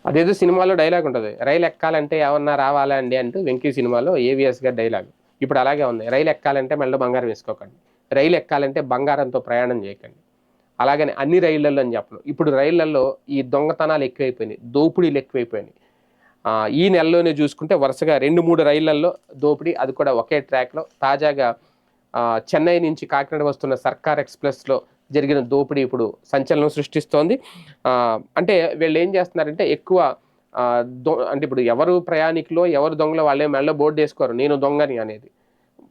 అదేదో సినిమాలో డైలాగ్ ఉంటది. రైలు ఎక్కాలంటే ఏమన్నా రావాలా అండి అంటూ 'వెంకీ' సినిమాలో ఏవిఎస్ గారి డైలాగ్. ఇప్పుడు అలాగే ఉంది. రైలు ఎక్కాలంటే మెడలో బంగారం వేసుకోకండి. రైలు ఎక్కాలంటే బంగారంతో ప్రయాణం చేయకండి. అలాగని అన్ని రైళ్లల్లో అని చెప్పను. ఇప్పుడు రైళ్లల్లో ఈ దొంగతనాలు ఎక్కువైపోయినాయి. దోపిడీలు ఎక్కువైపోయినాయి. ఈ నెలలోనే చూసుకుంటే వరుసగా 2, 3 రైళ్లల్లో దోపిడీ. అది కూడా ఒకే ట్రాక్‌లో. తాజాగా చెన్నై నుంచి కాకినాడ వస్తున్న సర్కార్ ఎక్స్‌ప్రెస్‌లో జరిగిన దోపిడీ ఇప్పుడు సంచలనం సృష్టిస్తోంది. అంటే వీళ్ళేం చేస్తున్నారంటే ఎక్కువ అంటే ఇప్పుడు ఎవరు ప్రయాణికులో, ఎవరు దొంగలో వాళ్ళేం మెడలో బోర్డేసుకోరు. నేను దొంగని అనేది.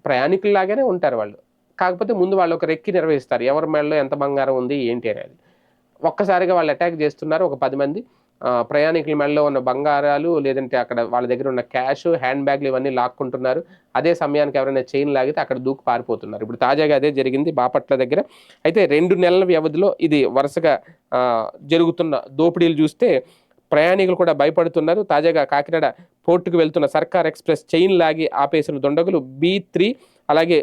ప్రయాణికుల్లాగానే ఉంటారు వాళ్ళు. కాకపోతే ముందు వాళ్ళు ఒక రెక్కి నిర్వహిస్తారు. ఎవరి మెడలో ఎంత బంగారం ఉంది, ఏంటి అనేది. ఒక్కసారిగా వాళ్ళు అటాక్ చేస్తున్నారు. ఒక 10 మంది ప్రయాణికుల మెడలో ఉన్న బంగారాలు, లేదంటే అక్కడ వాళ్ళ దగ్గర ఉన్న క్యాష్, హ్యాండ్ బ్యాగ్‌లు ఇవన్నీ లాక్కుంటున్నారు. అదే సమయానికి ఎవరైనా చైన్ లాగితే అక్కడ దూకి పారిపోతున్నారు. ఇప్పుడు తాజాగా అదే జరిగింది బాపట్ల దగ్గర. అయితే 2 నెలల వ్యవధిలో ఇది వరుసగా జరుగుతున్న దోపిడీలు చూస్తే ప్రయాణికులు కూడా భయపడుతున్నారు. తాజాగా కాకినాడ పోర్టుకు వెళ్తున్న సర్కార్ ఎక్స్‌ప్రెస్ చైన్ లాగి ఆపేసిన దుండగులు బి3 అలాగే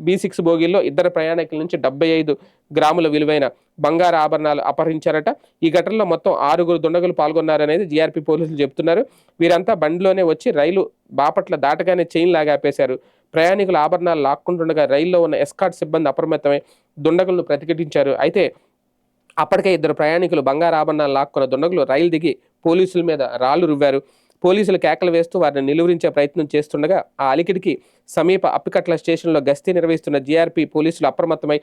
బి6 బోగీల్లో ఇద్దరు ప్రయాణికుల నుంచి 75 గ్రాముల విలువైన బంగారు ఆభరణాలు అపహరించారట. ఈ ఘటనలో మొత్తం 6 దుండగులు పాల్గొన్నారనేది జీఆర్పీ పోలీసులు చెబుతున్నారు. వీరంతా బండిలోనే వచ్చి రైలు బాపట్ల దాటగానే చైన్ లాగి ఆపేశారు. ప్రయాణికుల ఆభరణాలు లాక్కుంటుండగా రైల్లో ఉన్న ఎస్కార్ట్ సిబ్బంది అప్రమత్తమై దుండగులను ప్రతిఘటించారు. అయితే అప్పటికే ఇద్దరు ప్రయాణికులు బంగారు ఆభరణాలు లాక్కున్న దుండగులు రైలు దిగి పోలీసుల మీద రాళ్లు రువ్వారు. పోలీసులు కేకలు వేస్తూ వారిని నిలువరించే ప్రయత్నం చేస్తుండగా ఆ అలికిడికి సమీప అప్పికట్ల స్టేషన్లో గస్తీ నిర్వహిస్తున్న జీఆర్పీ పోలీసులు అప్రమత్తమై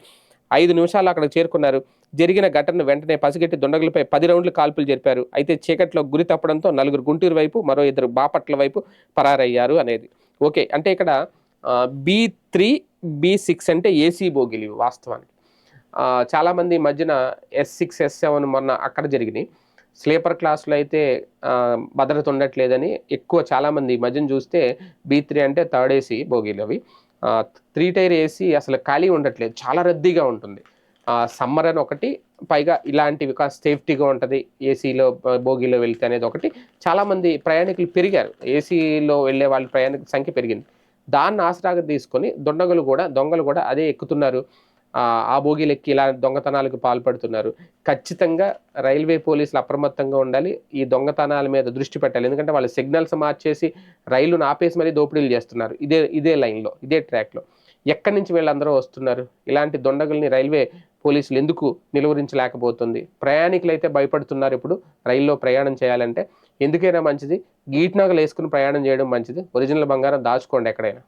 5 నిమిషాల్లో అక్కడికి చేరుకున్నారు. జరిగిన ఘటనను వెంటనే పసిగట్టి దుండగులపై 10 రౌండ్లు కాల్పులు జరిపారు. అయితే చీకట్లో గురి తప్పడంతో 4 గుంటూరు వైపు, మరో 2 బాపట్ల వైపు పరారయ్యారు అనేది. ఓకే. అంటే ఇక్కడ బి3, బి6 అంటే ఏసీ బోగీలు ఇవి వాస్తవానికి. చాలామంది ఈ మధ్యన ఎస్6, ఎస్7 మొన్న అక్కడ జరిగినాయి. స్లీపర్ క్లాస్‌లో అయితే భద్రత ఉండట్లేదని ఎక్కువ చాలామంది ఈ మధ్యన చూస్తే బి3 అంటే థర్డ్ ఏసీ బోగీలవి. 3 టైర్ ఏసీ అసలు ఖాళీ ఉండట్లేదు. చాలా రద్దీగా ఉంటుంది. సమ్మర్ అని ఒకటి, పైగా ఇలాంటివి కాస్త సేఫ్టీగా ఉంటది. ఏసీలో బోగీలో వెళ్తే అనేది ఒకటి. చాలామంది ప్రయాణికులు పెరిగారు. ఏసీలో వెళ్ళే వాళ్ళ ప్రయాణికుల సంఖ్య పెరిగింది. దాన్ని ఆసరాగా తీసుకొని దొంగలు కూడా అదే ఎక్కుతున్నారు. ఆ బోగీలెక్కి ఇలా దొంగతనాలకు పాల్పడుతున్నారు. ఖచ్చితంగా రైల్వే పోలీసులు అప్రమత్తంగా ఉండాలి. ఈ దొంగతనాల మీద దృష్టి పెట్టాలి. ఎందుకంటే వాళ్ళు సిగ్నల్స్ మార్చేసి రైలును ఆపేసి మరీ దోపిడీలు చేస్తున్నారు. ఇదే లైన్‌లో, ఇదే ట్రాక్‌లో. ఎక్కడి నుంచి వీళ్ళందరూ వస్తున్నారు? ఇలాంటి దుండగుల్ని రైల్వే పోలీసులు ఎందుకు నిలువరించలేకపోతుంది? ప్రయాణికులైతే భయపడుతున్నారు ఇప్పుడు రైల్లో ప్రయాణం చేయాలంటే. ఎందుకైనా మంచిది గీట్ నగలేసుకొని ప్రయాణం చేయడం మంచిది. ఒరిజినల్ బంగారం దాచుకోండి ఎక్కడైనా.